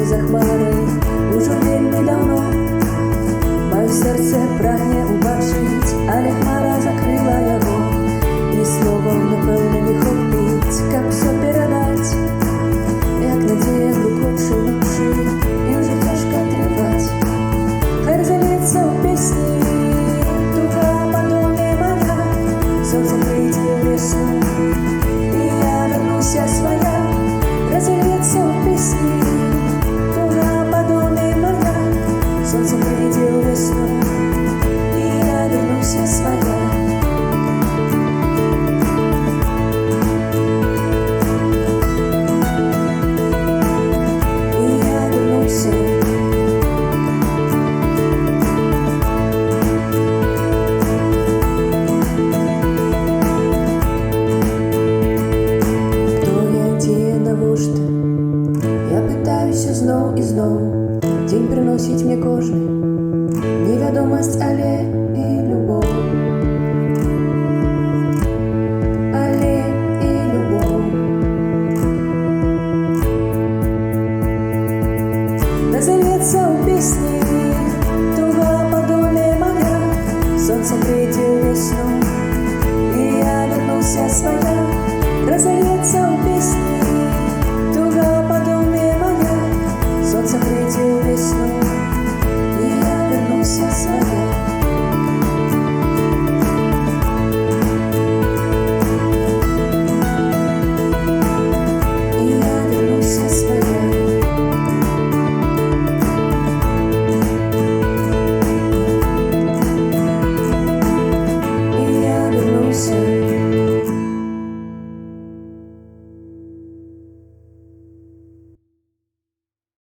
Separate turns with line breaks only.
сну за хмари, уже вельми давно. Моє серце прагне убачить, але хмара закрила його. Ні словом, напевно, не хопить, каб все передать. Як надія глибоко вночі, і вже тяжко тривать. Хай розольється у пісні друга подобне моя. Сонце прийде весну, і я вернуся своя. Розольється у пісні друга подобне моя. Сонце прийде весну, і я вернуся своя. Знов і знов день приносить мне кожний невідомість, але і любов, але і любов. Назоветься у пісні друга подобне моя. Сонце прийде весну, і я вернуся своя.